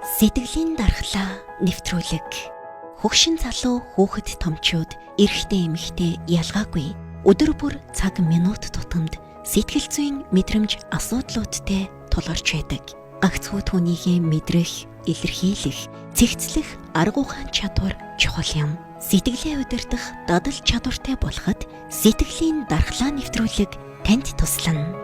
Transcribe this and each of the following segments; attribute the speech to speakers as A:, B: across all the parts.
A: Сэтгэлийн дархлаа нэвтрүүлэг. Хөгшин залуу хүүхэд томчууд эрэгтэй эмэгтэй ялгаагүй өдөр бүр цаг минут тутамд сэтгэл зүйн мэдрэмж асуудлуудтай тулгарч байдаг. Гагцхүү түүнийгээ мэдрэх, илэрхийлэх, цэгцлэх арга ухаан чадвар чухал юм. Сэтгэлээ удирдах дадал чадвартай болоход сэтгэлийн дархлаа нэвтрүүлэг танд туслана.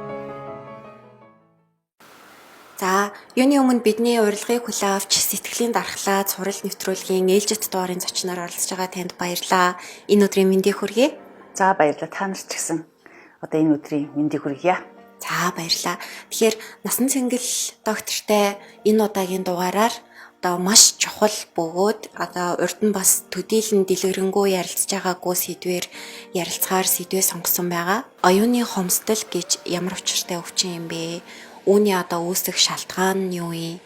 B: За, юуны өмнө бидний урилгыг хүлээн авч сэтгэлийн дархлаа цурал нэвтрүүлгийн ээлжит дуурайн зочноор оролцож байгаа танд баярлалаа. Энэ өдрийн мэндийг хүргэе.
C: За баярлалаа. Та нарт ч гэсэн одоо энэ өдрийн мэндийг хүргье.
B: За баярлалаа. Тэгэхээр насан цэнгэл доктортай энэ удаагийн дугаараар одоо маш чухал бөгөөд одоо урд нь бас төдийлөн дэлгэрэнгүй ярилцж байгаагүй сэдвээр ярилцахаар сэдвээ сонгосон байгаа. Оюуны хомсдол гэж ямар учиртай өвчин юм бэ? Үүний одоо үүсэх шалтгаан нь юу вэ?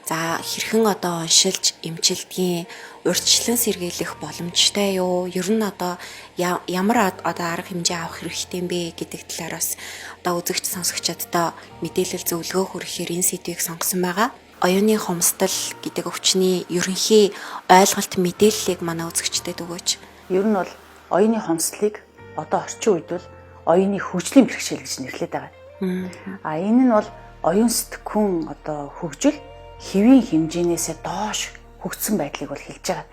B: За хэрхэн одоо уншилж эмчилдгийн урьдчилан сэргийлэх боломжтой юу? Ер нь одоо ямар одоо арга хэмжээ авах хэрэгтэй юм бэ гэдэг талаар бас одоо үзэгч сонсогчдод мэдээлэл зөвлөгөө хүргэхээр энэ сэдвийг сонгосон байгаа. Оюуны хомсдол гэдэг өвчний ерөнхий ойлголт мэдээллийг манай үзэгчдэд өгөөч.
C: Ер нь бол оюуны хомсдлыг одоо орчин үед бол оюуны хөгжлийн бэрхшээл гэж нэрлэдэг байгаа. Энэ нь бол оюун сэтгхүүн одоо хөгжил хэвийн хэмжээнээсээ доош хөгжсөн байдлыг бол хэлж байгаа.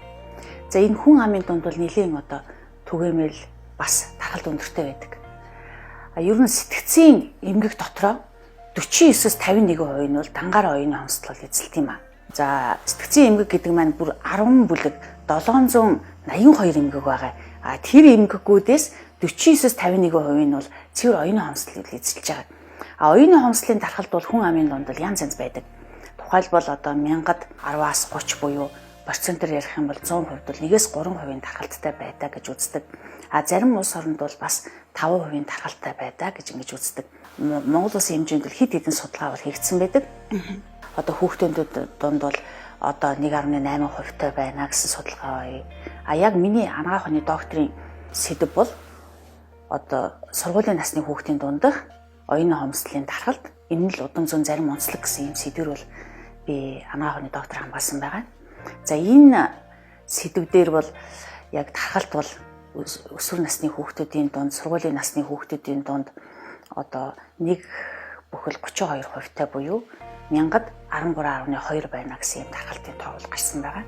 C: За энэ хүн амын дунд бол нэлийн одоо түгээмэл бас тархалт өндөртэй байдаг. Ер нь сэтгцийн эмгэг дотроо 49-с 51% нь бол дангаар оюуны хомсдол эзэлт юм аа. За сэтгцийн эмгэг гэдэг маань бүр 10 бүлэг 782 эмгэг байгаа. Тэр эмгэгүүдээс 49-с 51% нь бол цэвэр оюуны хомсдол эзэлж байгаа. Оюуны хомсдлын дархалт бол хүн амын дунд бол янз янз байдаг. Тухайлбал одоо 1000-ад 10-аас 30 буюу процентээр ярих юм бол 100% бол 1-ээс 3% дархалттай байдаг гэж үздэг. Зарим улс оронд бол бас 5% дархалтай байдаг гэж ингэж үздэг. Монгол улсын хэмжээнд бол хэд хэдэн судалгаа бол хийгдсэн байдаг. Одоо хүүхдүүд дунд бол одоо 1.8% тай байна гэсэн судалгаа бай. Яг миний анагаах ухааны докторийн сэдэв бол одоо сургуулийн насны хүүхдийн дундах оюуны хомсдлын дархалт энэ л удам зүүн зарим онцлог гэсэн юм сэдвэр бол би анагаах ухааны доктор хамгаалсан байгаа. За энэ сэдв дээр бол яг дархалт бол өсвөр насны хүүхдүүдийн дунд, сургуулийн насны хүүхдүүдийн дунд одоо 1/32% тай буюу 1000-ад 13.2 байна гэсэн юм дархалтын тоо бол гарсан байгаа.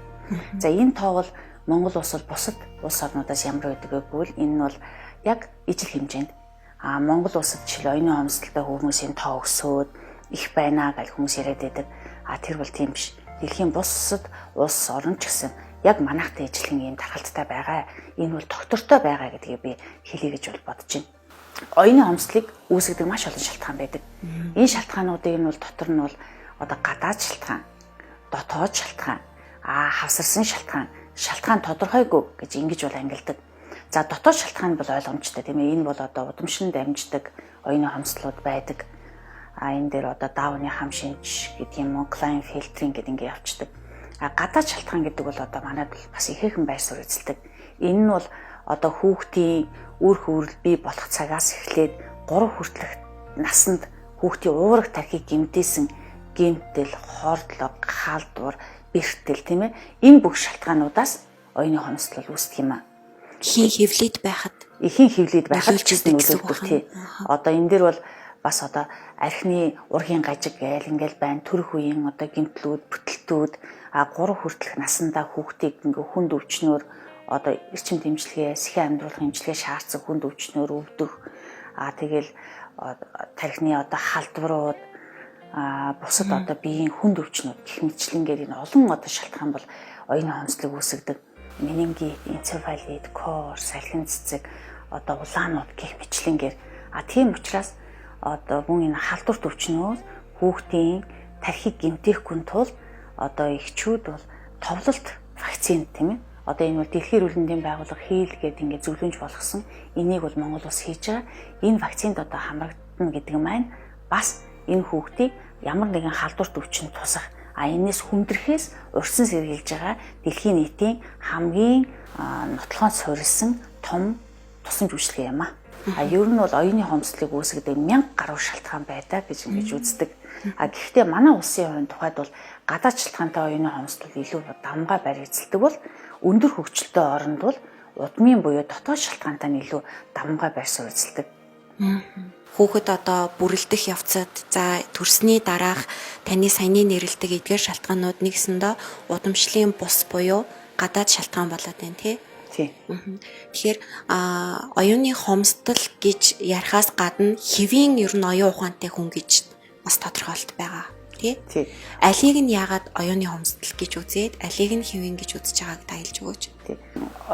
C: За энэ тоо бол Монгол улс бол бусад улс орнуудаас ямар байдаг вэ гэвэл энэ нь бол яг ижил хэмжээнд Монгол улсад жишээ оюуны хомсдолтой хүмүүсийн тоо өсөөд их байна гэж хүмүүс яриад байдаг. Тэр бол тийм биш. Дэлхийн бусад улс орн ч гэсэн яг манайхтай ижилхэн ийм дархалттай байгаа. Энэ бол доктортой байгаа гэдгийг би хэлье гэж бол бодож байна. Оюуны хомсдлыг үүсгэдэг маш олон шалтгаан байдаг. Энэ шалтгаануудыг нь бол дотор нь бол одоо гадаад шалтгаан, дотоод шалтгаан, хавсарсан шалтгаан тодорхойгүй гэж ингэж бол ангилдаг. За дотоод шалтгаан бол ойлгомжтой тийм ээ. Энэ бол одоо удамшин дамждаг оюуны хомсдлууд байдаг. Энэ дээр одоо даавны хам шинж гэдэг юм уу, Klein filtering гэдэг ингэ явцдаг. Гадаад шалтгаан гэдэг бол одоо манайд бас ихээхэн байр суурь эзэлдэг. Энэ нь бол одоо хүүхдийн үр хөврөл бий болох цагаас эхлээд 3 хүртэлх наснд хүүхдийн уурах тархийг гэмтээсэн гэмтэл, хордлого, халдвар, бэртэл тийм ээ. Энэ бүх шалтгаануудаас оюуны хомсдол үүсдэг юм аа.
B: Ихийн хөвлөд байхад
C: ч гэсэн нөлөөлдөг тий. Одоо энэ дээр бол бас одоо архины ургийн гажиг гээл ингээл байна. Төрөх үеийн одоо гэмтлүүд, бүтэлтүүд 3 хүртэлх наснда хүүхдийг ингээ хүнд өвчнөөр одоо эрчим дэмжлэгээ, сэхин амьдруулах хэмжлэгээ шаардсан хүнд өвчнөөр өвдөх. Тэгэл тархины одоо халдварууд, бусад одоо биеийн хүнд өвчнүүд гэх мэтлэнгээр энэ олон одоо шалтгаан бол оюуны хомсдлыг үүсгэдэг. Менингит, энцефалит, кор, салхин цэцэг, одоо улаанууд гэх мэтлэнгээр тийм учраас одоо мөн энэ халдварт өвчнүүд хүүхдийн тархийг гэмтээхгүй тул одоо эхчүүд бол товлолт вакцин тийм ээ. Одоо энэ бол Дэлхийн эрүүл мэндийн байгууллага хийлгээд ингээд зөвлөмж болгосон. Энийг бол Монгол улс хийж байгаа. Энэ вакцинд одоо хамрагдана гэдэг маань бас энэ хүүхдийг ямар нэгэн халдварт өвчнөд тусах энэс хүндрэхээс урьдсан сэргийлж байгаа дэлхийн нийтийн хамгийн нотлохоон суурилсан том тусламж үйлчилгээ юм аа. Ер нь бол оюуны хомсдлыг үүсгэдэг 1000 гаруй шалтгаан байдаг гэж ингэж үздэг. Гэхдээ манай улсын хувийн тухайд бол гадаад шалтгаантай оюуны хомсдол илүү давмгай байр эзэлдэг бол өндөр хөгжилтэй оронд бол удмын буюу дотоод шалтгаантай нь илүү давмгай байр суурь эзэлдэг.
B: Хүүхэд одоо бүрлдэх явцад за төрсний дараах таны саяны нэрлдэг эдгээр шалтгаанууд нэгсэндээ удамшлын бус буюу гадаад шалтгаан болоод байна тий.
C: Тийм.
B: Тэгэхээр оюуны хомсдол гэж ярихаас гадна хэвийн ер нь оюун ухаантай хүн гэж бас тодорхойлт байгаа тий.
C: Тийм.
B: Алийг нь яагаад оюуны хомсдол гэж үзээд алийг нь хэвийн гэж үзэж байгааг та хэлж өгөөч.
C: Тийм.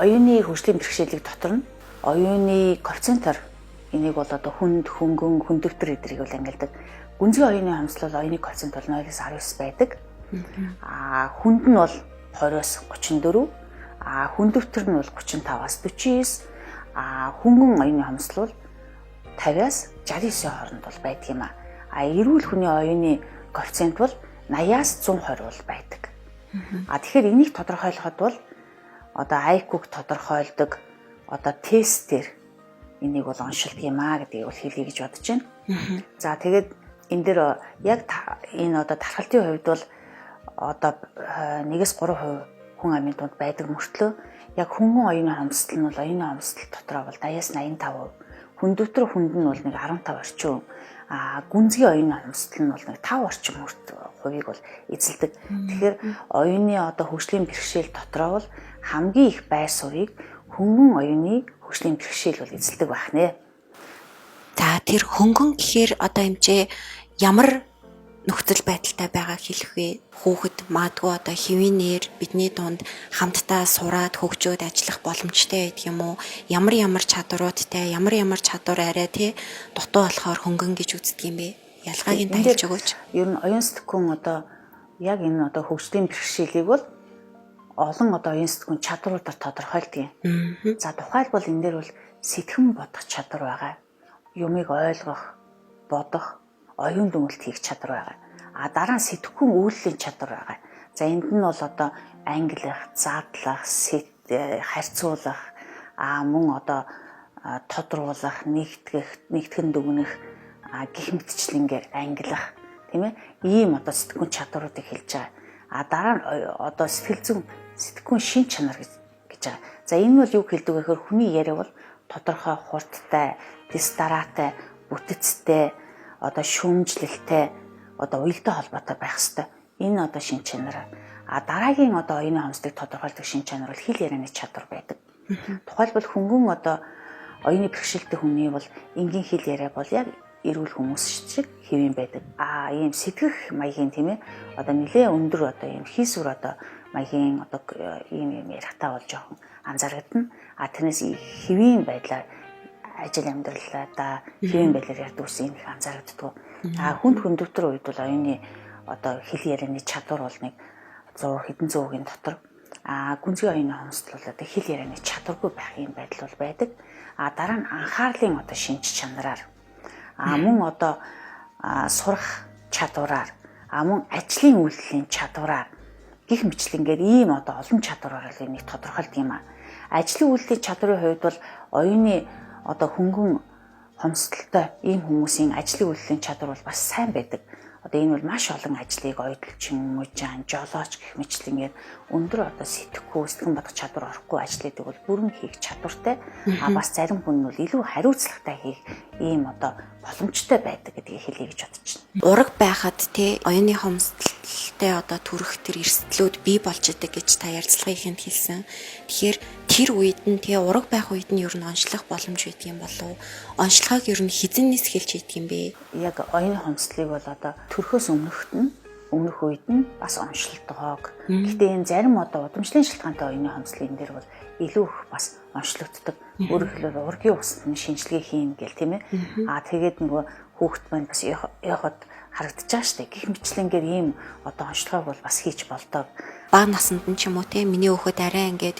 C: Оюуны хөгжлийн бэрхшээлийг дотор нь оюуны коэффициентаар энийг бол одоо хүнд, хөнгөн, хүндөвтөр эдрийг бол ангилдаг. Гүнзгий оюуны хомсдол оюуны коэффициент бол 0-19 байдаг. Хүнд нь бол 20-с 34, хүндөвтөр нь бол 35-аас 49, хөнгөн оюуны хомсдол бол 50-аас 69 хооронд бол байдаг юм а. Эрүүл хүний оюуны коэффициент бол 80-аас 120 бол байдаг. Тэгэхээр энийг тодорхойлоход бол одоо IQ-г тодорхойлдог одоо тестээр энийг бол оншилдог юм а гэдгийг бол хэлье гэж бодож байна. За тэгээд энэ дээр яг энэ одоо тархалтын хувьд бол одоо 1-3% хүн амын дунд байдаг мөртлөө яг хөнгөн оюуны хомсдол нь бол оюуны хомсдол дотроо бол 80-аас 85%, хүндөвтөр хүнд нь бол нэг 15 орчим, гүнзгий оюуны хомсдол нь бол нэг 5 орчим хувийг бол эзэлдэг. Тэгэхээр оюуны одоо хөгжлийн бэрхшээл дотроо бол хамгийн их байр суурийг хөнгөн оюуны хөгжлийн бэрхшээл бол эзэлдэг байх нэ.
B: За тэр хөнгөн гэхээр одоо эмчээ ямар нөхцөл байдалтай байгааг хэлэх вэ? Хүүхэд магадгүй одоо хэвийнээр бидний дунд хамтдаа сураад хөгжөөд ажиллах боломжтой байдаг юм уу? Ямар чадваруудтай, ямар чадвар арай тий дутуу болохоор хөнгөн гэж үздэг юм бэ? Ялгааг нь тайлж өгөөч.
C: Ер нь оюун сэтгүүн одоо яг энэ одоо хөгжлийн бэрхшээлийг бол олон одоо оюун сэтгүүн чадваруудаар тодорхойлдог юм. За тухайлбал энэ дээр бол сэтгэн бодох чадвар байгаа. Юмыг ойлгох, бодох, оюун дүгнэлт хийх чадвар байгаа. Дараа нь сэтгүүн үйлдлийн чадвар байгаа. За энд нь бол одоо ангилах, задлах, харьцуулах, мөн одоо тодруулах, нэгтгэн дүгнэх, гих мэтчлэнгээр ангилах, тийм ээ? Ийм одоо сэтгүүн чадваруудыг хэлж байгаа. Дараа нь одоо сэтгүүн шин чанар гэж байгаа. За энэ бол юу хэлдэг вэ гэхээр хүний яриа бол тодорхой хурдтай, дистараатай, бүтэцтэй, одоо шүүмжлэлтэй, одоо уялдаа холбоотой байх ёстой. Энэ одоо шин чанар. Дараагийн одоо оюуны хомсдыг тодорхойлдог шин чанар бол хэл ярианы чадвар байдаг. Тухайлбал хөнгөн одоо оюуны бэрхшээлтэй хүний бол энгийн хэл яриа бол яг эрүүл хүмүүс шиг хэвэн байдаг. Ийм сэтгэх маягийн тийм ээ. Одоо нэлээ өндөр одоо ийм хийсвэр одоо маягийн одоо ийм ярихтаа бол жоохон анзаарэгдэн. Тэрнээс хэвэн байдлаар ажил амьдралаа хэвэн байдлаар ярьдаг ус энэ их анзаарэгддэг. Хүндөвтөр үед бол оюуны одоо хэл ярианы чадвар бол нэг 100 хэдэн зуугийн дотор. Гүнзгий оюуны хомсдол бол одоо хэл ярианы чадваргүй байх юм байдал бол байдаг. Дараа нь анхаарлын одоо шинж чанараар мөн одоо сурах чадвараар, мөн ажлын үйлдэлийн чадвараар гих мэтлэнгээр ийм одоо олон чадвараар л энийг тодорхойлдог юм а. Ажлын үйлдэлийн чадрын хувьд бол оюуны одоо хөнгөн хомсдолтой ийм хүмүүсийн ажлын үйлдэлийн чадвар бол бас сайн байдаг. Одоо энэ бол маш олон ажлыг ойдолчин, мужаан, жолооч гэх мэтлэнгээр өндөр одоо сэтгэн бодох чадвар орохгүй ажлуудыг бол бүрэн хийх чадвартай. Бас зарим хүн нь бол илүү хариуцлагатай хийх ийм одоо боломжтой байдаг гэдгийг хэлье гэж бодож байна.
B: Ураг байхад тий оюуны хомсдолтой одоо төрөх тэр эрсдлүүд бий болж идэг гэж та ярилцлагыг хэлсэн. Тэгэхээр тэр үед нь тий ураг байх үед нь ер нь онцлох боломж байдаг юм болов уу? Онцлогыг ер нь хизэнээс хэлж идэг юм бэ?
C: Яг оюуны хомсдлыг бол одоо төрхөөс өмнөх үед нь бас онцлогддог. Гэхдээ энэ зарим одоо удамшлын шалтгаантай оюуны хомсдлын дээр бол илүү их бас онцлогддог. Өөрөөр хэлбэл ургийн усанд нь шинжилгээ хийн гэл тийм ээ. Тэгээд нөгөө хүүхэд маань бас яхад харагдаж байгаа штэ. Гэх мэтлэнгээр ийм одоо онцлогыг бол бас хийж болдог.
B: Бага наснд нь ч юм уу те миний хүүхэд арай ингээд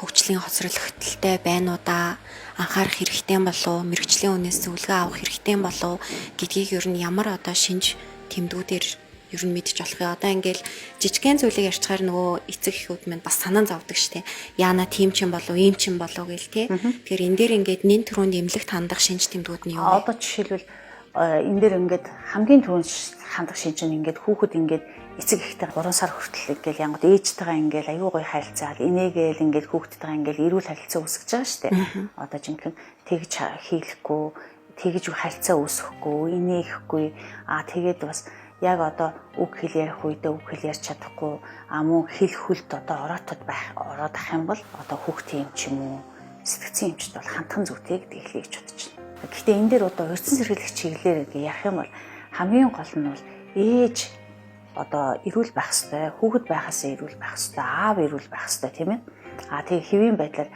B: хөгжлийн хоцролтолтой байна уу да анхаарах хэрэгтэй болов мэрэгчлийн үнээс зөвлөгөө авах хэрэгтэй болов гэдгийг ер нь ямар одоо шинж тэмдгүүдээр ер нь мэдчих болох юм. Одоо ингээл жижигхэн зүйлийг ярьчихаар нөгөө эцэг эхүүд минь бас санаа зовдөг штеп. Яана тийм ч юм болов, ийм ч юм болов гэл те. Тэгэхээр энэ дээр ингээд нэн төрөнд эмнэлэгт хандах шинж тэмдгүүд нь юу вэ?
C: Одоо жишээлбэл энэ дээр ингээд хамгийн түрүүнд хандах шинж нь ингээд хүүхэд ингээд эцэг ихтэй 3 сар хүртэл ингээл янгууд ээжтэйгээ ингээл аюу гой харилцаал инээгээл ингээд хүүхдтэйгээ ингээл эрүүл харилцаа үүсгэж байгаа шүү дээ. Одоо жинхэнэ тэгж хийлэхгүй, тэгж харилцаа үүсгэхгүй, инээхгүй тэгээд бас яг одоо үг хэл ярих үедээ үг хэл ярьж чадахгүй мөн хэл хүлд одоо ороотод ороод ах юм бол одоо хүүхдийн юм ч юм уу сэтгцэн юмчд бол хандхан зүйтэй гэдэг хэлхийг бодож байна. Гэхдээ энэ дээр одоо урьдчилан сэргийлэх чиглэлээр ярих юм бол хамгийн гол нь бол ээж одоо эрүүл байх ёстой, хүүхэд байхасаа эрүүл байх ёстой, аав эрүүл байх ёстой тийм ээ. Тэгээ хэвийн байдлаар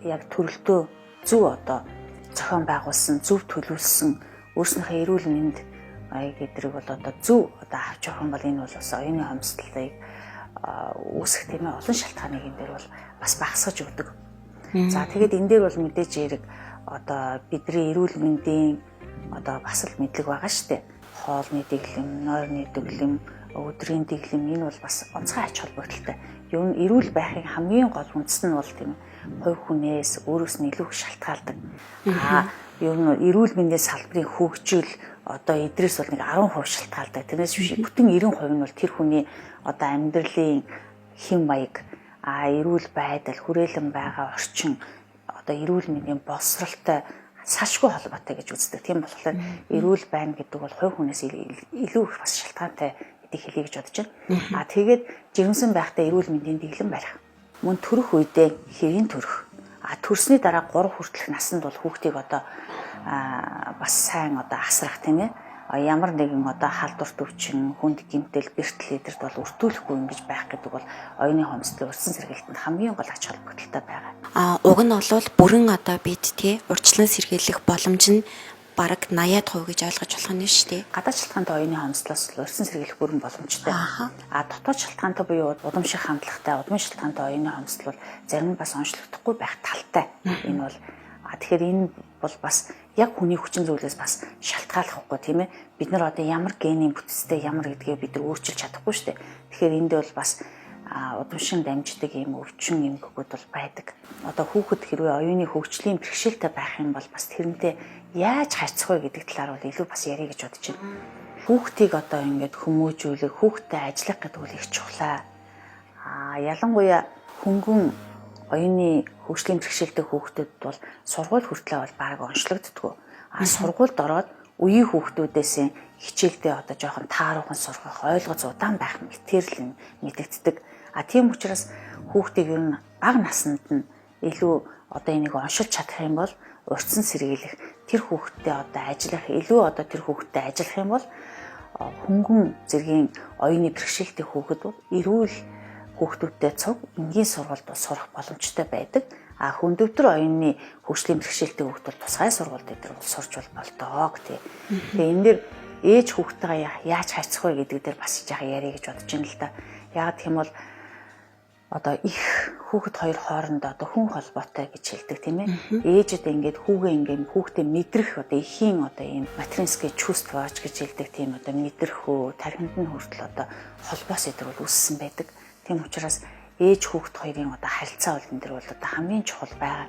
C: яг төрөлтөө зөв одоо зохион байгуулсан, зөв төлөвлөсөн өөрснийхөө эрүүл мэнд гэдрэг бол одоо зөв одоо авч явах юм бол энэ бол бас оюуны хомсдолыг үүсэх тийм ээ олон шалтгааныг энэ дээр бол бас багасгаж өгдөг. За тэгээд энэ дээр бол мэдээж яриг одоо бидний эрүүл мэндийн одоо бас л мэдлэг байгаа шүү дээ. Хоолны дэглэм, нойрны дэглэм, өдрийн дэглэм энэ бол бас онцгой ач холбогдолтой. Юу н эрүүл байхын хамгийн гол үндэс нь бол тийм хувь хүнээс өөрөөс нь илүү их шалтгаалдаг. Юу н эрүүл мэндийн салбарын хөгжил одоо эдрээс бол нэг 10% шалтгаалдаг. Тэрнээс биш бүтэн 90% нь бол тэр хүний одоо амьдралын хэм маяг, эрүүл байдал, хүрээлэн байгаа орчин одоо эрүүл мэндийн боловсролтой салшгүй холбоотой гэж үздэг. Тийм болохоор эрүүл байна гэдэг бол хувь хүнээс илүү их бас шалтгаантай гэдгийг хэлье гэж бодож байна. Тэгээд жирэмсэн байхдаа эрүүл мэндийн дэглэм барих. Мөн төрөх үедээ хэвийн төрөх. Төрсний дараа 3 хүртэлх наснд бол хүүхдийг одоо бас сайн одоо асрах тийм ээ. Ямар нэгэн одоо халдварт өвчин, хүнд гэмтэл, бэртэл эдэрт бол өртүүлэхгүй ингэж байх гэдэг бол оюуны хомсдол урьдчилан сэргийлэлтэнд хамгийн гол ач холбогдолтой байгаа.
B: Уг нь бол бүрэн одоо бид урьдчилан сэргийлэх боломж нь бараг 80% гэж ойлгож болох нь шүү дээ.
C: Гадаад шалтгаантай оюуны хомсдлоос урьдчилан сэргийлэх бүрэн боломжтой. Дотоод шалтгаантай буюу удам шиг хандлагатай, удмын шалтгаантай оюуны хомсдол бол зарим нь бас онцлогдохгүй байх талтай. Энэ бол тэгэхээр энэ бол бас яг хүний хүчин зүйлээс бас шалтгааллахгүй тийм ээ. Бид нар одоо ямар генийн бүтцтэй ямар гэдгийг бид нар өөрчилж чадахгүй шүү дээ. Тэгэхээр энд бол бас удамшин дамждаг юм өвчин эмгэгүүд бол байдаг. Одоо хүүхэд хэрвээ оюуны хөгжлийн бэрхшээлтэй байх юм бол бас тэрнтэй яаж харьцах вэ гэдэг талаар бол илүү бас ярих гэж бодож байна. Хүүхдийг одоо ингээд хүмүүжүүлэх, хүүхдтэй ажиллах гэдэг бол их чухлаа. Ялангуяа хөнгөн оюуны хөгжлийн бэрхшээлтэй хүүхдүүд бол сургууль хүртлээ бол баг онцлогддгоо. Сургуульд ороод үеийн хүүхдүүдээс хичээлдээ одоо жоохон тааруухан сурах, ойлгоц удаан байх мэтэрл мэдэгддэг. Тийм учраас хүүхдийг ер нь бага наснд нь илүү одоо энийг оншилж чадах юм бол урьдчилан сэргийлэх, тэр хүүхдтэй одоо ажиллах, илүү одоо тэр хүүхдтэй ажиллах юм бол хөнгөн зэргийн оюуны бэрхшээлтэй хүүхэд бол эрүүл хүүхдүүдтэй цуг энгийн сургуульд сурах боломжтой байдаг. Хүндөвтөр оюуны хөгжлийн бэрхшээлтэй хүүхд бол тусгай сургуульд дээр сурч болдог тий. Тэгээ энэ дэр ээж хүүхдтэйгээ яаж харьцах вэ гэдэг дээр бас жаахан ярих гэж бодож байна л да. Яг тийм бол одоо их хүүхэд хоёр хоорондоо одоо хүн холбоотой гэж хэлдэг тийм ээ. Ээжэд ингээд хүүхдээ мэдрэх одоо эхийн одоо ийм материнские чувства гэж хэлдэг тийм одоо мэдрэх тархинд нь хүртэл одоо холбоос эдэр бол үүссэн байдаг. Тийм учраас ээж хүүхэд хоёрын одоо харилцаа бол энэ дэр бол одоо хамгийн чухал байгаа.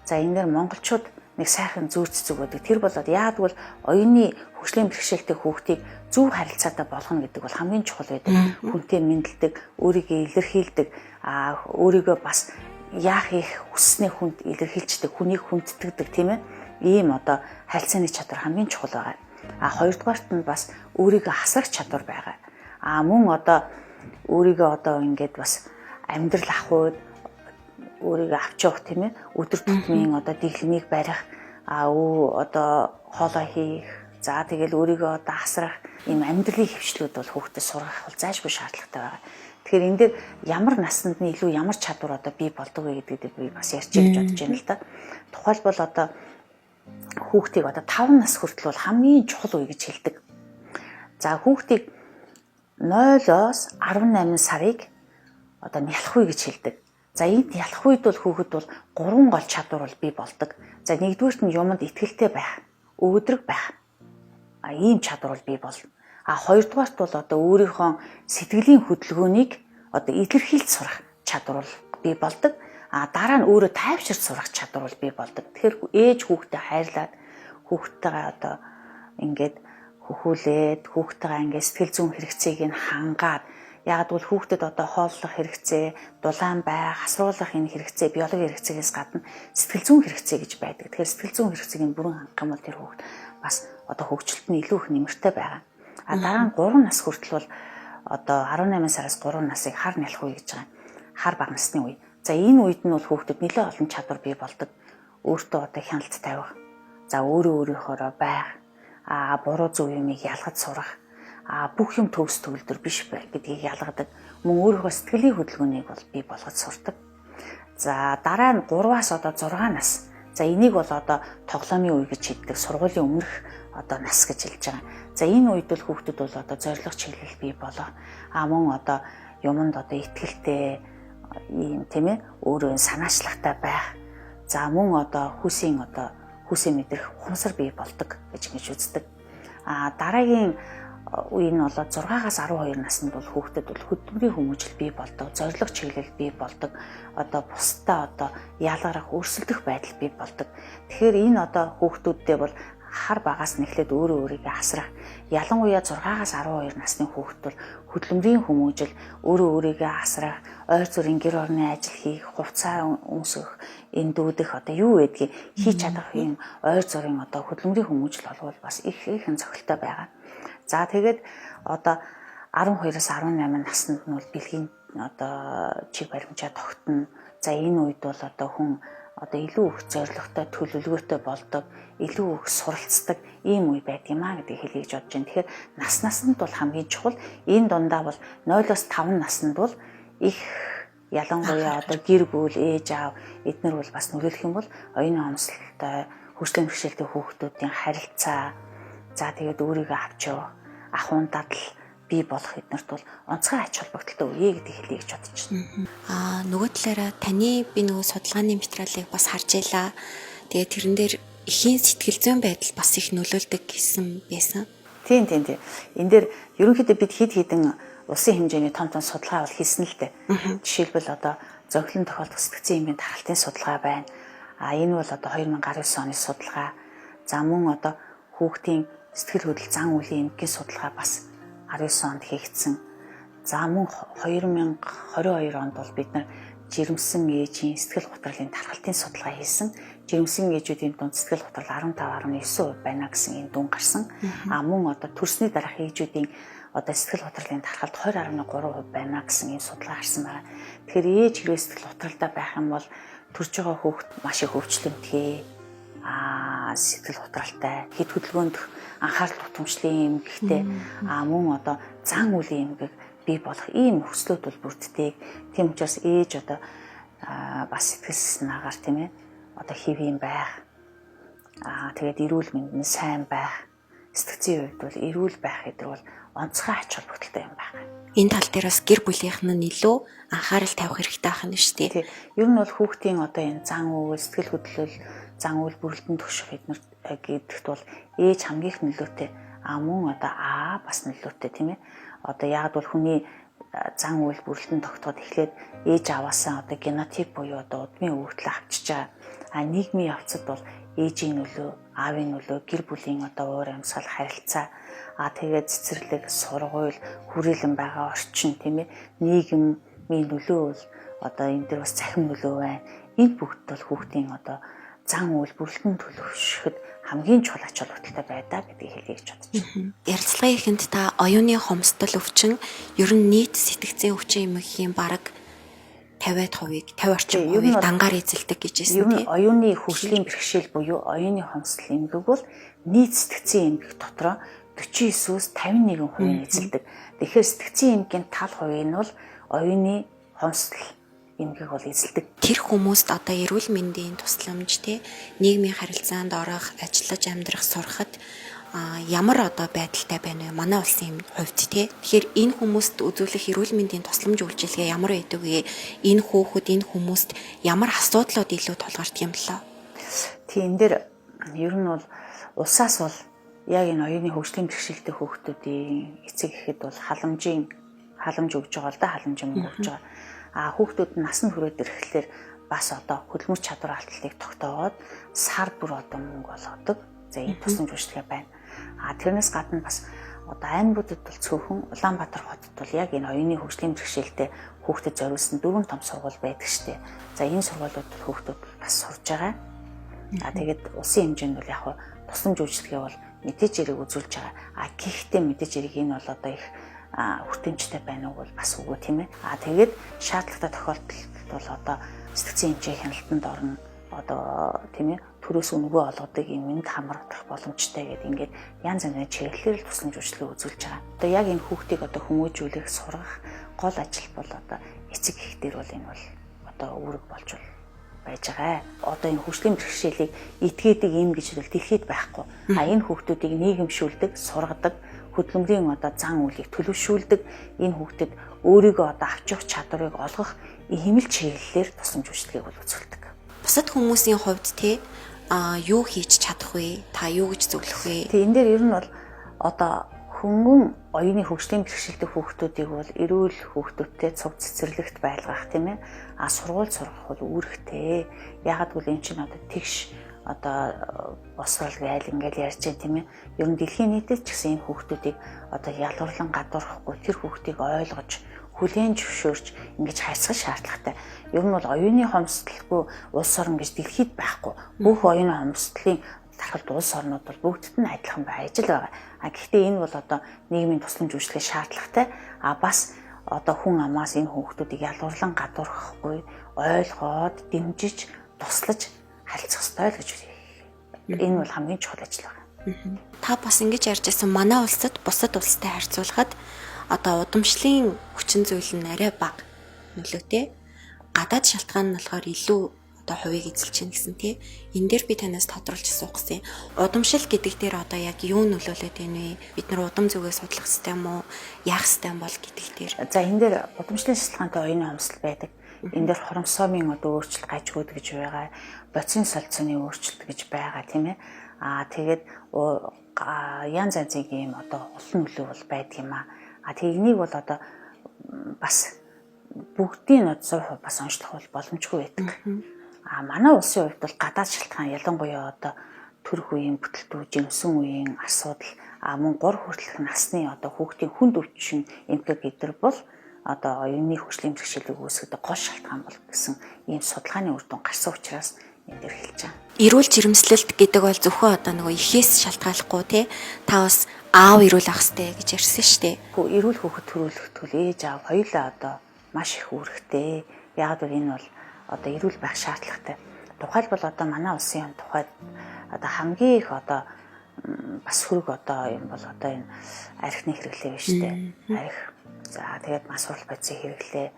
C: За энэ дэр монголчууд нэг сайхан зүйц зүгөөдөг. Тэр бол яадаг бол оюуны хөгжлийн бэрхшээлтэй хүүхдийг зөв харилцаатай болгоно гэдэг бол хамгийн чухал байдаг. Хүнтэй мэдлдэг, өөрийгөө илэрхийлдэг, өөрийгөө бас яах их хүснээ хүнд илэрхийлждэг, хүнийг хүндэтгдэг тийм ээ. Ийм одоо харилцааны чадвар хамгийн чухал байгаа. Хоёрдугаарт нь бас өөрийгөө хасрах чадвар байгаа. Мөн одоо өөрийгөө одоо ингээд бас амьдрал ахуйд өөрийгөө авч явах тийм ээ. Өдөр тутмын одоо дэглэмийг барих, одоо хоолой хийх, за тэгэл өөрийгөө одоо хасрах ийм амьдралын хөвшлүүд бол хүүхдэд сургах бол зайлшгүй шаардлагатай байгаа. Тэгэхээр энэ дээр ямар наснд нь илүү ямар чадвар одоо бий болдог вэ гэдэг дээр би бас ярьчих гэж бодож байна л да. Тухайлбал одоо хүүхдийг одоо 5 нас хүртэл бол хамгийн чухал үе гэж хэлдэг. За хүүхдийг 0-оос 18 сарыг одоо нялх үе гэж хэлдэг. За энэ нялх үед бол хүүхэд бол 3 гол чадвар бол бий болдог. За нэгдүгüүрт нь юмд итгэлтэй байх, өвдрөг байх. Ийм чадвар бол бий болно. Хоёрдугаарт бол одоо өөрийнхөө сэтгэлийн хөдөлгөөнийг одоо илэрхийлж сурах чадвар бол бий болдог. Дараа нь өөрөө тайвширч сурах чадвар бол бий болдог. Тэгэхээр ээж хүүхдэд хайрлаад хүүхдтэйгээ одоо ингээд хөхүүлээд хүүхдтэйгээ ингээд сэтгэл зүйн хэрэгцээг нь хангаад яг бол хүүхдэд одоо хооллох хэрэгцээ, дулаан байх, асруулах энэ хэрэгцээ, биологийн хэрэгцээгээс гадна сэтгэл зүйн хэрэгцээ гэж байдаг. Тэгэхээр сэтгэл зүйн хэрэгцээг нь бүрэн хангах юм бол тэр хүүхд бас одоо хөгжилт нь илүү их нэмэртэй байгаа. А дараа нь 3 нас хүртэл бол одоо 18 сараас 3 насыг хар нялх үе гэж байгаа. Хар бага насны үе. За энэ үед нь бол хүүхдэд нэлээд олон чадвар бий болдог. Өөртөө одоо хяналт тавих. За өөрийнхөөроо байх. Буруу зөв юмыг ялгаж сурах. Бүх юм төгс төгөлдөр биш бай гэдгийг ялгадаг. Мөн өөрийнхөө сэтгэлийн хөдөлгөөнийг бол бий болгож сурдаг. За дараа нь 3-аас одоо 6 нас. За энийг бол одоо тоглоомын үе гэж хэлдэг. Сургуулийн өмнөх одоо нас гэж хэлж байгаа. За энэ үед бол хүүхдэд бол одоо зорилго чиглэл бий болох. Мөн одоо юмд одоо итгэлтэй ийм тийм ээ өөрөө санаачлагтай байх. За мөн одоо хүсээ мэдрэх ухамсар бий болдог гэж үздэг. Дараагийн үе нь болоод 6-аас 12 наснд бол хүүхдэд бол хөдөлмөрийн хүмүүжил бий болдог, зорилго чиглэл бий болдог, одоо бусдаа одоо ялгарах, өрсөлдөх байдал бий болдог. Тэгэхээр энэ одоо хүүхдүүддээ бол хар багаас нэхлээд өөрийгөө асрах, ялангуяа 6-аас 12 насны хүүхэд бол хөдөлмөрийн хүмүүжил, өөрийгөө асрах, ойр зүрийн гэр орны ажил хийх, хувцас өмсөх, эндүүдэх одоо юу гэдгийг хийж чадах юм ойр зүрийн одоо хөдөлмөрийн хүмүүжил болвол бас их зохилтой байгаа. За тэгээд одоо 12-аас 18 наснд нь бол бэлгийн одоо чиг баримжаа тогтно. За энэ үед бол одоо хүн одоо илүү их зорилготой, төлөвлөгөөтэй болдог, илүү их суралцдаг ийм үе байдаг юм гэдгийг хэлье гэж бодож байна. Тэгэхээр наснд бол хамгийн чухал. Энэ дундаа бол 0-оос 5 наснд бол их ялангуяа одоо гэр бүл, ээж аав эднэр бол бас нөлөөлөх юм бол оюуны хомсдолтой, хөгжлийн бэрхшээлтэй хүүхдүүдийн харилцаа, за тэгээд өөрийгөө авч явах, ахуйн дадал бий болох эднэрт бол онцгой ач холбогдолтой үе гэдгийг хэлье гэж бодож байна.
B: Нөгөө талаараа таны би нөгөө судалгааны материалыг бас харж байлаа. Тэгээд тэрэн дээр эхийн сэтгэл зүйн байдал бас их нөлөөлдөг гэсэн байсан.
C: Тийм. Энэ дээр ерөнхийдөө бид хэд хэдэн улсын хэмжээний том судалгаа бол хийсэн л дээ. Жишээлбэл одоо зохилон тохиолдох сэтгцийн эмийн тархалтын судалгаа байна. Энэ бол одоо 2019 оны судалгаа. За мөн одоо хүүхдийн сэтгэл хөдлөл зан үйлийн эмгийн судалгаа бас 19 онд хийгдсэн. За мөн 2022 онд бол бид нар жирэмсэн ээжийн сэтгэл готролын тархалтын судалгаа хийсэн. Жирэмсэн ээжүүдийн дунд сэтгэл готрол 15.9% байна гэсэн энэ дүн гарсан. Мөн одоо төрсний дараах ээжүүдийн одоо сэтгэл готролын тархалт 20.3% байна гэсэн энэ судалгаа гарсан байна. Тэгэхээр ээж хэрэг сэтгэл готролтой байх юм бол төрж байгаа хүүхэд маш их өвчлөмтгий, сэтгэл готролтой, хэд хөдөлгөөнд анхаарал тутамчлын эмгэгтэй, мөн одоо зан үйлийн эмгэг бий болох ийм өслүүд бол бүрддэг. Тийм учраас ээж одоо бас сэтгэл санаагаар тийм ээ одоо хэвийн байх. Тэгээд эрүүл мэнд нь сайн байх. Сэтгцийн үед бол эрүүл байх гэдэг бол онцгой ач холбогдолтой юм байна.
B: Энэ тал дээр бас гэр бүлийнх нь илүү анхаарал тавих хэрэгтэй байх нь шүү дээ.
C: Ер нь бол хүүхдийн одоо энэ зан үйл, сэтгэл хөдлөл, зан үйл бүрэлдэхүүн төвших эднэр гэдэгт бол ээж хамгийн их нөлөөтэй. Мөн одоо бас нөлөөтэй тийм ээ. Одоо яг бол хүний зан үйл бүрэлдэхүүн тогтоод эхлээд ээж аваасаа одоо генотип буюу одоо удмын өвгөтлөө авчиж байгаа. Нийгмийн явцад бол ээжийн нөлөө, аавын нөлөө, гэр бүлийн одоо уур амьсгал, харилцаа, тэгээд цэцэрлэг, сургууль, хүрээлэн байгаа орчин тийм ээ. Нийгмийн нөлөө бол одоо энэ дээр бас цахим нөлөө байна. Энэ бүгд бол хүүхдийн одоо зан үйл бүрэлдэхүүн төлөвшөхөд хамгийн чухал ач холбогдолтой байдаа гэдгийг хэлье гэж бодож байна.
B: Ярилцлагын эхэнд та оюуны хомсдол өвчин, ер нь нийт сэтгцийн өвчин эмгэхийн бараг 50% дангаар эзэлдэг гэж хэлсэн тийм.
C: Ер нь оюуны хөгжлийн бэрхшээл буюу оюуны хомсдол эмгэг бол нийт сэтгцийн эмгэг дотроо 49-өөс 51% эзэлдэг. Тэгэхээр сэтгцийн эмгийн тал хувийг нь бол оюуны хомсдол эмгэг бол эзэлдэг.
B: Тэр хүмүүст одоо эрүүл мэндийн тусламж тий нийгмийн харилцаанд орох, ажиллаж амьдрах, сурахад ямар одоо байдалтай байна вэ? Манай улсын хувьд тий. Тэгэхээр энэ хүмүүст үзүүлэх эрүүл мэндийн тусламж үйлчилгээ ямар байдаг вэ? Энэ хүмүүст ямар асуудлууд илүү тулгардаг юм болоо?
C: Тийм дээр ер нь бол улсаас бол яг энэ оюуны хөгжлийн бэрхшээлтэй хүүхдүүдийн эцэг эхэд бол халамж өгж байгаа л да, халамж өгж байгаа. Хүүхдүүд нь насанд хүрээд ирэхлээр бас одоо хөдөлмөр чадвар алдалтыг тогтоогоод сар бүр одоо мөнгө олгодог. За энэ тусламж үйлчилгээ байна. Тэрнээс гадна бас одоо аймагуудад бол цөөхөн Улаанбаатар хотод бол яг энэ оюуны хөгжлийн бэрхшээлтэй хүүхдэд зориулсан 4 том сургууль байдаг штеп. За энэ сургуулиуд бол хүүхдүүд бас сурж байгаа. Тэгээд улсын хэмжээнд бол яг тусламж үйлчилгээ бол мэдээж хэрэг үзүүлж байгаа. Гэхдээ мэдээж хэрэг энэ бол одоо их хүртээмжтэй байна уу бол бас үгүй тийм ээ. Тэгээд шаардлагатай тохиолдолд бол одоо сэтгцийн хэмжээ хяналтанд орно. Одоо тийм ээ төрөөс өнгөө олгодог юм энд хамрагдах боломжтой гэдэг ингээд янз бүрийн чиглэлээр тусламж үйлчилгээ үзүүлж байгаа. Одоо яг энэ хүүхдийг одоо хүмүүжүүлэх, сургах гол ажил бол одоо эцэг эх дээр бол энэ бол одоо үүрэг болж байж байгаа. Одоо энэ хөгжлийн бэрхшээлийг этгээдэг юм гэж бол дэлхийд байхгүй. Энэ хүүхдүүдийг нийгэмшүүлдэг, сургадаг, хөдөлмөрийн одоо зан үйлийг төлөвшүүлдэг энэ хүүхдэд өөрийгөө одоо авч явах чадварыг олгох хэмэл чиглэлээр тусламж үйлчилгээг бол үзүүлдэг.
B: Бусад хүмүүсийн хувьд юу хийж чадах вэ? Та юу гэж зөвлөх вэ?
C: Тэгээ энэ дээр ер нь бол одоо хөнгөн оюуны хөгжлийн бэрхшээлтэй хүүхдүүдийг бол эрүүл хүүхдүүдтэй цуг цэцэрлэгт байлгах тийм ээ. Сургууль сургах бол үүрэгтэй. Ягаад гэвэл эн чинь одоо тэгш одоо босрал гайл ингээл ярьж байгаа тийм ээ. Ер нь дэлхийн нийтэд ч гэсэн энэ хүүхдүүдийг одоо ялгарлан гадуурхахгүй тэр хүүхдийг ойлгож хүлээн зөвшөөрч ингэж хайцгах шаардлагатай. Ер нь бол оюуны хомсдолгүй улс орн гэж дэлхийд байхгүй. Бүх оюуны хомсдлын тархалт улс орнууд бол бүгдд нь адилхан байж л байгаа. Гэхдээ энэ бол одоо нийгмийн тусламж үйлчилгээ шаардлагатай. Бас одоо хүн амаас энэ хүүхдүүдийг ялгарлан гадуурхахгүй ойлгоод дэмжиж туслаж харилцах ёстой л гэж байна. Энэ бол хамгийн чухал ажил байна.
B: Та бас ингэж ярьж байсан манай улсад бусад улстай харьцуулахад одоо удамшлын хүчин зүйл нь арай бага нөлөөтэй. Гадаад шалтгаан нь болохоор илүү одоо хувийг эзэлж чинь гэсэн тий. Энэ дээр би танаас тодруулж асуух гэсэн. Удамшил гэдэг дээр одоо яг юу нөлөөлөд байна вэ? Бид нар удам зүгээ судлах хэрэгтэй юм уу? Яах хэрэгтэй бол гэдэг дээр.
C: За энэ дээр удамшлын шалтгаантай оюуны хомсдол байдаг. Энэ дээр хоромсоомын одоо өөрчлөлт гажгууд гэж байгаа. Боцын солилцооны өөрчлөлт гэж байгаа тийм ээ. Тэгээд янз янзын юм одоо олон нөлөө бол байдаг юм аа. Тэгээ энийг бол одоо бас бүгдийн 100% бас онцлох бол боломжгүй байдаг. Манай улсын хувьд бол гадаад шалтгаан ялангуяа одоо төрөх үеийн бүтэлтүү, жимсэн үеийн асуудал мөн 3 хүртэлх насны одоо хүүхдийн хүнд өвчин эмгэг гэдэр бол одоо оюуны хөгжлийн бэрхшээлийг үүсгэдэг гол шалтгаан бол гэсэн ийм судалгааны үр дүн гарсан учраас энэ дээр хэлж байгаа.
B: Эрүүл жирэмслэлт гэдэг бол зөвхөн одоо нөгөө эхээс шалтгааллахгүй тий. Та бас аав эрүүл ах хэрэгтэй гэж ярьсан шүү дээ.
C: Эрүүл хүүхэд төрүүлэхдээ ээж аав хоёулаа одоо маш их үүрэгтэй. Яг л энэ бол одоо эрүүл байх шаардлагатай. Тухайлбал одоо манай улсын тухайд одоо хамгийн их одоо бас хөрөг одоо юм бол одоо энэ архины хэрэглээ биш үү? Арх. За тэгээд мас урал бодисын хэрэглээ.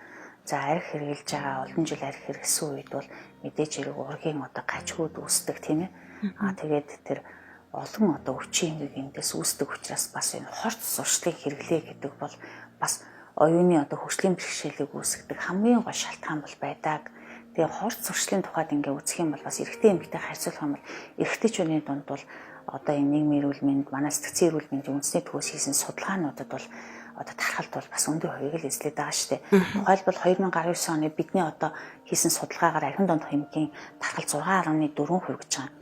C: За арх хэрэглэж байгаа олон жил арх хэрэгсэн үед бол мэдээж хэрэг ургийн одоо гажгууд үүсдэг тийм ээ. Тэгээд тэр олон одоо өвчин эмгэгээс үүсдэг учраас бас энэ хорт сурчлын хэрэглээ гэдэг бол бас оюуны одоо хөгжлийн бэрхшээлийг үүсгэдэг хамгийн гол шалтгаан бол байдаг. Тэгээ хорт сурчлын тухайд ингээ үзэх юм бол бас эрэгтэй эмэгтэй харьцуулах юм бол эрэгтэйчүүдийн дунд бол одоо энэ нийгмийн эрүүл мэнд, манай сэтгцийн эрүүл мэндийн үндэсний төвөөс хийсэн судалгаануудад бол одоо тархалт бол бас өндөр хувийг л эзлээд байгаа шүү дээ. Тухайлбал 2019 оны бидний одоо хийсэн судалгаагаар архин дондох эмгийн тархалт 6.4% гэж байгаа.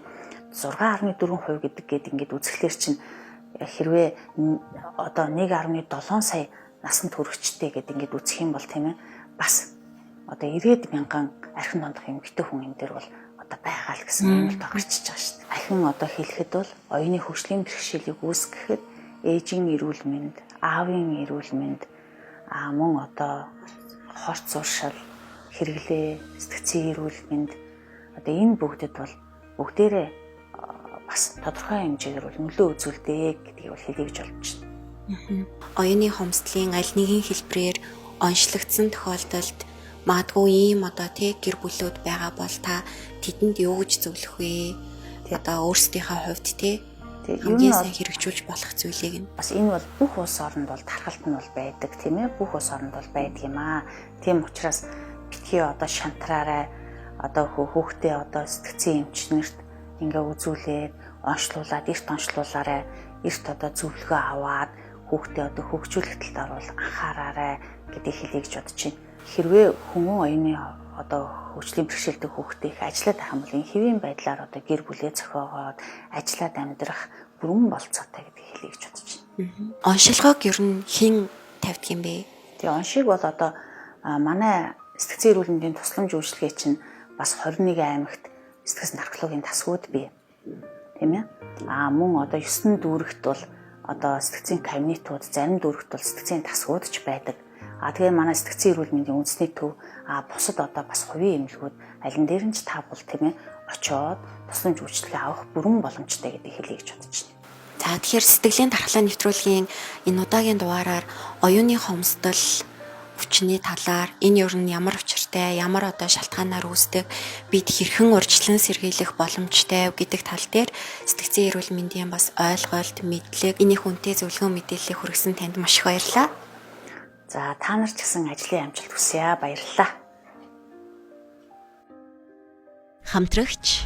C: 6.4% гэдэг ингээд үзэхлээр чинь хэрвээ одоо 1.7 сая насанд хүрэгчтэй гэдэг ингээд үзэх юм бол тийм ээ бас одоо 90 мянган архин дондох эмэгтэй хүн энэ дээр бол одоо байгаа л гэсэн юм л гарчиж байгаа шүү дээ. Архин одоо хэлэхэд бол оюуны хөгжлийн бэрхшээлийг үүсгэхэд ээжийн эрүүл мэнд, аавын эрүүл мэнд, мөн одоо хорт зуршил, хэрэглээ, сэтгцийн эрүүл мэнд одоо энэ бүгдэд бол бүгдээрээ бас тодорхой хэмжээгээр бол нөлөө үзүүлдэг гэдгийг бол хэлье гэж болж байна.
B: Оюуны хомсдлын аль нэгэн хэлбэрээр онцлогдсон тохиолдолд магадгүй ийм одоо тий гэр бүлүүд байгаа бол та тэдэнд юу гэж зөвлөх вэ? Одоо өөрсдийнхээ хувьд тий хамгийн сайн хэрэгжүүлж болох зүйлийг нь
C: бас энэ бол бүх улс оронд бол тархалт нь бол байдаг тийм ээ. Бүх улс оронд бол байдаг юм аа. Тийм учраас битгий одоо шантраарай одоо хүүхдээ одоо сэтгцийн эмчнэрт ингээ үзүүлээд онцлуулаад эрт онцлуулаарай. Эрт одоо зөвлөгөө аваад хүүхдээ одоо хөгжүүлэх талаар бол анхаараарай гэдгийг хэлье гэж бодож байна. Хэрвээ хүмүүн оюуны одоо хөгжлийн бэрхшээлтэй хүүхдээ их ажиллаад байх юм бол энэ хэвийн байдлаар одоо гэр бүлээ зохиогоод ажиллаад амьдрах бүрэн болцоотой гэдэг хэлье гэж бодож байна.
B: Оншилгоог ер нь хэн тавьдаг юм бэ?
C: Тэгээ оншийг бол одоо манай сэтгцэн эрүүл мэндийн тусламж үйлчилгээ чинь бас 21 аймагт сэтгцэн дархлуугийн тасгууд бий. Тийм ээ. Мөн одоо 9 дүүрэгт бол одоо сэтгцэн кабинетууд, зарим дүүрэгт бол сэтгцэн тасгууд ч байдаг. Тэгээ манай сэтгцэн эрүүл мэндийн үндэсний төв бусад одоо бас хувийн эмнэлгүүд аль нь дээр нь ч та бол тийм ээ очоод тусламж үйлчилгээ авах бүрэн боломжтой гэдэг хэлье гэж бодож байна.
B: За тэгэхээр сэтгэлийн дархлаа нэвтрүүлгийн энэ удаагийн дугаараар оюуны хомсдол хүчний талаар энэ ер нь ямар учиртай, ямар одоо шалтгаанаар үүсдэг, бид хэрхэн урьдчилан сэргийлэх боломжтой гэдэг тал дээр сэтгцэн эрүүл мэндийн бас ойлголт, мэдлэг, энэний хүнтэй зөвлөгөө мэдээллийг хүргэсэн танд маш их баярлалаа.
C: За та нар ч гэсэн ажлын амжилт хүсье. Баярлалаа.
A: Хамтрагч